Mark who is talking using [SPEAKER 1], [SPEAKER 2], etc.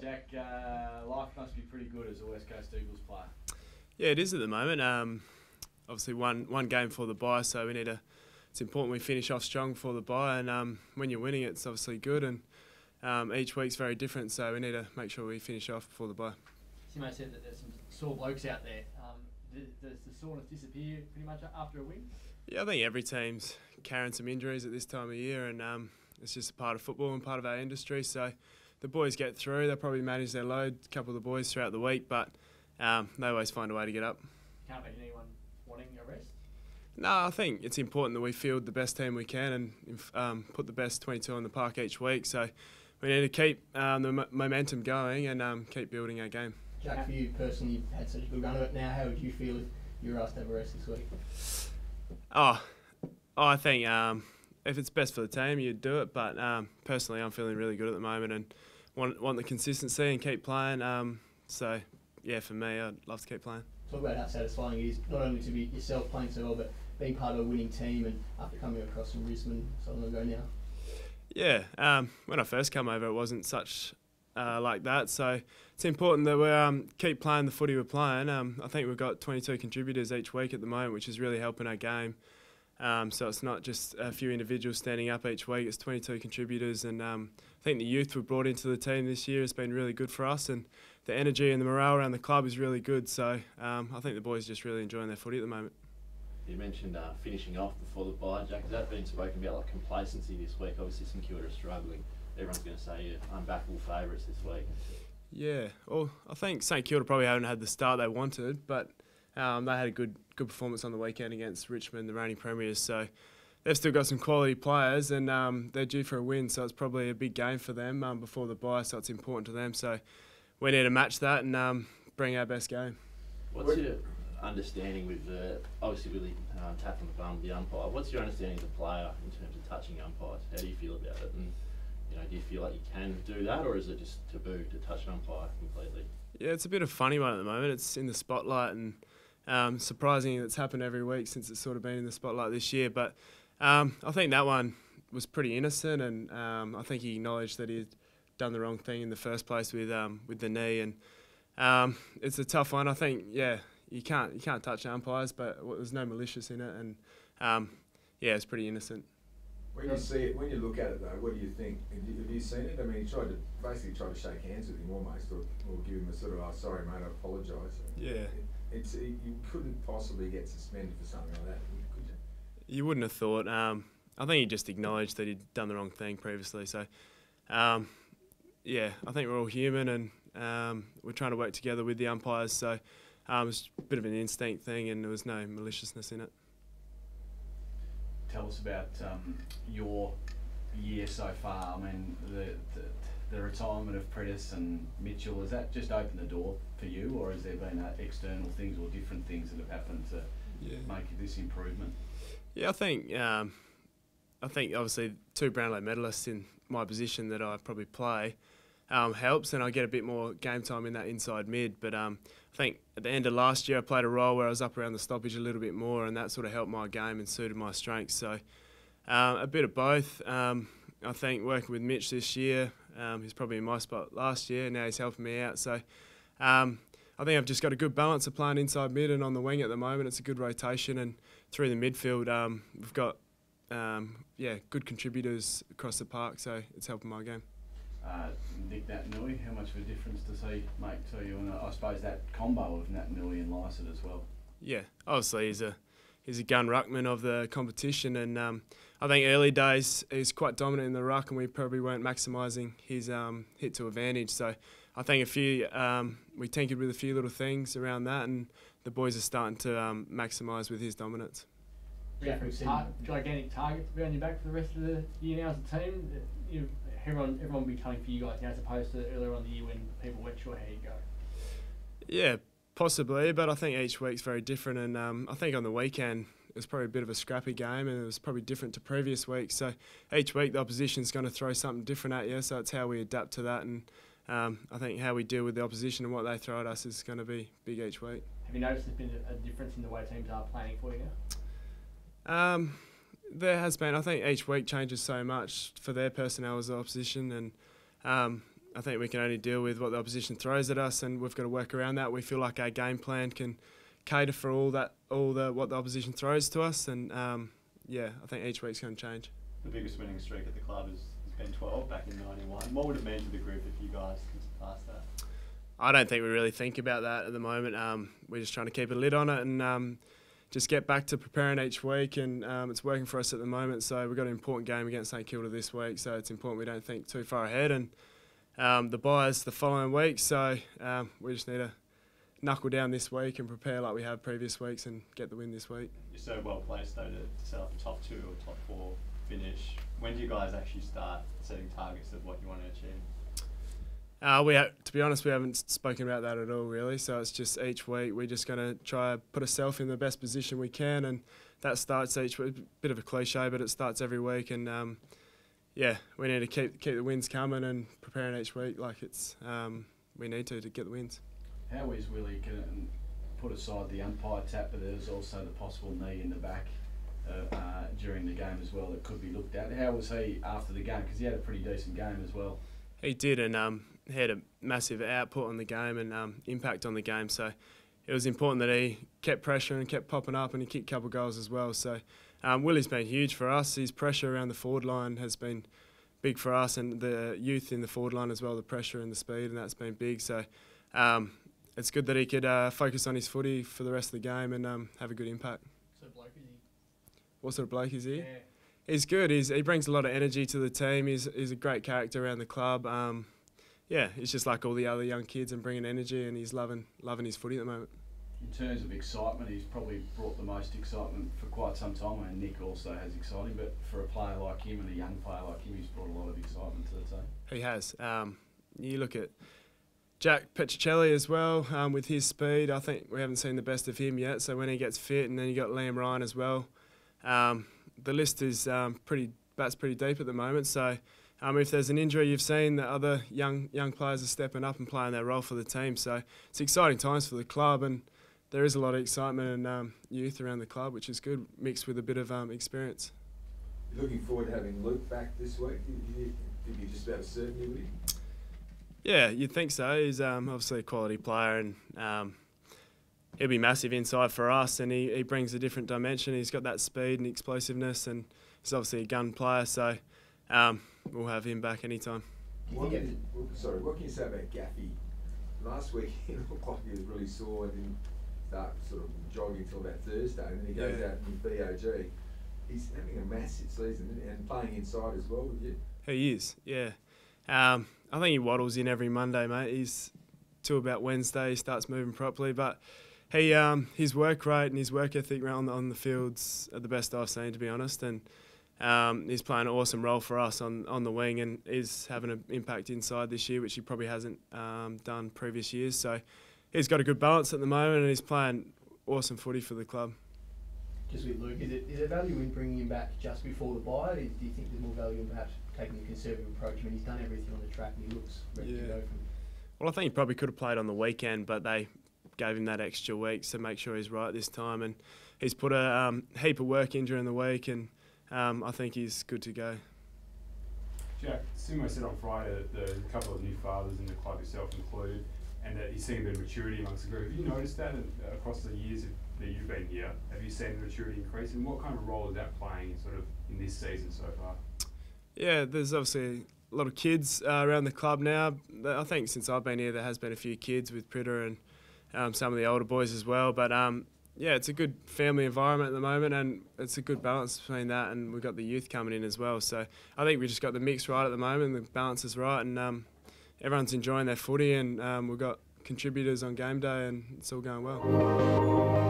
[SPEAKER 1] Jack, life must be pretty good as a West Coast Eagles player.
[SPEAKER 2] Yeah, it is at the moment. Obviously, one game for the bye, so we need to. It's important we finish off strong for the bye, and when you're winning, it's obviously good, and each week's very different, so we need to make sure we finish off before the bye.
[SPEAKER 3] Simo said that there's some sore blokes out there. Does the soreness disappear pretty much after a win?
[SPEAKER 2] Yeah, I think every team's carrying some injuries at this time of year, and it's just a part of football and part of our industry. So the boys get through. They'll probably manage their load, a couple of the boys throughout the week, but they always find a way to get up.
[SPEAKER 3] Can't imagine anyone wanting a rest?
[SPEAKER 2] No, I think it's important that we field the best team we can and put the best 22 on the park each week. So we need to keep the momentum going and keep building our game.
[SPEAKER 3] Jack, for you personally, you've had such a good run of it now. How would you feel if you were asked to have a rest this week?
[SPEAKER 2] I think if it's best for the team, you'd do it. But personally, I'm feeling really good at the moment and want the consistency and keep playing. So, yeah, for me, I'd love to keep playing.
[SPEAKER 3] Talk about how satisfying it is, not only to be yourself playing so well, but being part of a winning team and after coming across from Brisbane so long ago now.
[SPEAKER 2] Yeah, when I first came over, it wasn't such like that. So it's important that we keep playing the footy we're playing. I think we've got 22 contributors each week at the moment, which is really helping our game. So it's not just a few individuals standing up each week, it's 22 contributors. And I think the youth we've brought into the team this year has been really good for us, and the energy and the morale around the club is really good. So I think the boys are just really enjoying their footy at the moment.
[SPEAKER 4] You mentioned finishing off before the bye, Jack. Has that been spoken about, like complacency this week? Obviously, St Kilda are struggling. Everyone's going to say you're unbackable favourites this week. Yeah,
[SPEAKER 2] well, I think St Kilda probably haven't had the start they wanted, but they had a good performance on the weekend against Richmond, the reigning premiers. So they've still got some quality players, and they're due for a win. So it's probably a big game for them before the bye. So it's important to them. So we need to match that and bring our best game.
[SPEAKER 4] What's your understanding with obviously Willie tap on the bum, the umpire? What's your understanding of the player in terms of touching umpires? How do you feel about it? And do you feel like you can do that, or is it just taboo to touch an umpire completely? Yeah, it's a bit of a funny one at the moment. It's in the spotlight, and surprising it's happened every week since it's sort of been in the spotlight this year. But I think that one was pretty innocent, and I think he acknowledged that he'd done the wrong thing in the first place with the knee, and it's a tough one. I think, yeah, you can't touch umpires, but there's no malicious in it, and yeah, it's pretty innocent.
[SPEAKER 5] When you see it, when you look at it though, what do you think? Have you seen it? I mean, he basically tried to shake hands with him almost, or give him a sort of, "Oh, sorry, mate, I apologise."
[SPEAKER 2] Yeah.
[SPEAKER 5] You couldn't possibly get suspended for something like that, could you?
[SPEAKER 2] You wouldn't have thought. I think he just acknowledged that he'd done the wrong thing previously. So, yeah, I think we're all human, and we're trying to work together with the umpires. So it was a bit of an instinct thing, and there was no maliciousness in it.
[SPEAKER 1] Tell us about your year so far. I mean, the retirement of Predis and Mitchell, has that just opened the door for you, or has there been external things or different things that have happened to make this improvement? Yeah,
[SPEAKER 2] I think obviously 2 Brownlow medalists in my position that I probably play helps, and I get a bit more game time in that inside mid. But I think at the end of last year I played a role where I was up around the stoppage a little bit more, and that sort of helped my game and suited my strengths. So a bit of both. I think working with Mitch this year, he's probably in my spot last year, now he's helping me out. So I think I've just got a good balance of playing inside mid and on the wing at the moment. It's a good rotation, and through the midfield we've got good contributors across the park, so it's helping my game.
[SPEAKER 1] Nick Nat-Nui, how much of a difference does he make to you? And I suppose that combo of Nat-Nui and Lycett as well.
[SPEAKER 2] Yeah, obviously he's a gun ruckman of the competition, and I think early days he's quite dominant in the ruck, and we probably weren't maximising his hit to advantage. So I think we tinkered with a few little things around that, and the boys are starting to maximise with his dominance.
[SPEAKER 3] Yeah, gigantic target to be on your back for the rest of the year now as a team. Everyone will be coming for you guys now, as opposed to earlier on in the year when people weren't sure how you'd go.
[SPEAKER 2] Yeah, possibly, but I think each week's very different, and I think on the weekend it was probably a bit of a scrappy game, and it was probably different to previous weeks. So each week the opposition's going to throw something different at you, so it's how we adapt to that, and I think how we deal with the opposition and what they throw at us is going to be big each week.
[SPEAKER 3] Have you noticed there's been a difference in the way teams are playing for you now?
[SPEAKER 2] There has been. I think each week changes so much for their personnel as the opposition, and I I think we can only deal with what the opposition throws at us, and we've got to work around that. We feel like our game plan can cater for what the opposition throws to us, and yeah, I think each week's going to change.
[SPEAKER 6] The biggest winning streak at the club has been 12 back in '91. What would it mean to the group if you guys can surpass that?
[SPEAKER 2] I don't think we really think about that at the moment. We're just trying to keep a lid on it and just get back to preparing each week, and it's working for us at the moment. So we've got an important game against St Kilda this week, so it's important we don't think too far ahead. And the bye's the following week, so we just need to knuckle down this week and prepare like we have previous weeks and get the win this week.
[SPEAKER 6] You're so well placed though to set up a top 2 or top 4 finish. When do you guys actually start setting targets of what you want to achieve?
[SPEAKER 2] To be honest, we haven't spoken about that at all, really. So it's just each week we're just going to try to put ourselves in the best position we can, and that starts each week. Bit of a cliche, but it starts every week. And yeah, we need to keep the wins coming and preparing each week like it's we need to get the wins.
[SPEAKER 1] How is Willie can put aside the umpire tap, but there's also the possible knee in the back during the game as well that could be looked at. How was he after the game? Because he had a pretty decent game as well.
[SPEAKER 2] He did, and he had a massive output on the game and impact on the game. So it was important that he kept pressure and kept popping up, and he kicked a couple of goals as well. So Willie's been huge for us. His pressure around the forward line has been big for us, and the youth in the forward line as well, the pressure and the speed, and that's been big. So it's good that he could focus on his footy for the rest of the game and have a good impact.
[SPEAKER 3] So bloke is he?
[SPEAKER 2] What sort of bloke is he?
[SPEAKER 3] Yeah.
[SPEAKER 2] He's good. He brings a lot of energy to the team. He's a great character around the club. Yeah, he's just like all the other young kids and bringing energy, and he's loving his footy at the moment.
[SPEAKER 1] In terms of excitement, he's probably brought the most excitement for quite some time, and Nick also has exciting, but for a player like him and a young player like him, he's brought a lot of excitement to the team.
[SPEAKER 2] He has. You look at Jack Petricelli as well, with his speed. I think we haven't seen the best of him yet, so when he gets fit, and then you got Liam Ryan as well. The list is pretty deep at the moment, so if there's an injury, you've seen that other young players are stepping up and playing their role for the team. So it's exciting times for the club, and there is a lot of excitement and youth around the club, which is good, mixed with a bit of experience.
[SPEAKER 5] You're looking forward to having Luke back this week? Think you're just about a certainty with him? Yeah,
[SPEAKER 2] you'd think so. He's obviously a quality player, and he'll be massive inside for us, and he brings a different dimension. He's got that speed and explosiveness, and he's obviously a gun player, so we'll have him back anytime.
[SPEAKER 5] What can you say about Gaffey? Last week he looked like he was really sore and didn't start sort of jogging until about Thursday, and then he goes out in BOG. He's having a massive season and playing inside as well with you.
[SPEAKER 2] He is, yeah. I think he waddles in every Monday, mate. He's till about Wednesday he starts moving properly, but his work rate and his work ethic on the fields are the best I've seen, to be honest, and he's playing an awesome role for us on the wing, and is having an impact inside this year, which he probably hasn't done previous years. So he's got a good balance at the moment, and he's playing awesome footy for the club.
[SPEAKER 7] Just with Luke, is it value in bringing him back just before the bye? Do you think there's more value in perhaps taking a conservative approach? I mean, he's done everything on the track and he looks ready to go from.
[SPEAKER 2] Well, I think he probably could have played on the weekend, but they gave him that extra week to make sure he's right this time, and he's put a heap of work in during the week, and I think he's good to go.
[SPEAKER 8] Jack, Simo said on Friday that there are a couple of new fathers in the club, yourself included, and that he's seeing a bit of maturity amongst the group. Have you noticed that across the years that you've been here? Have you seen the maturity increase, and what kind of role is that playing in this season so far?
[SPEAKER 2] Yeah, there's obviously a lot of kids around the club now. I think since I've been here, there has been a few kids with Pritter and some of the older boys as well. But yeah, it's a good family environment at the moment, and it's a good balance between that, and we've got the youth coming in as well. So I think we just got the mix right at the moment, the balance is right, and everyone's enjoying their footy, and we've got contributors on game day, and it's all going well.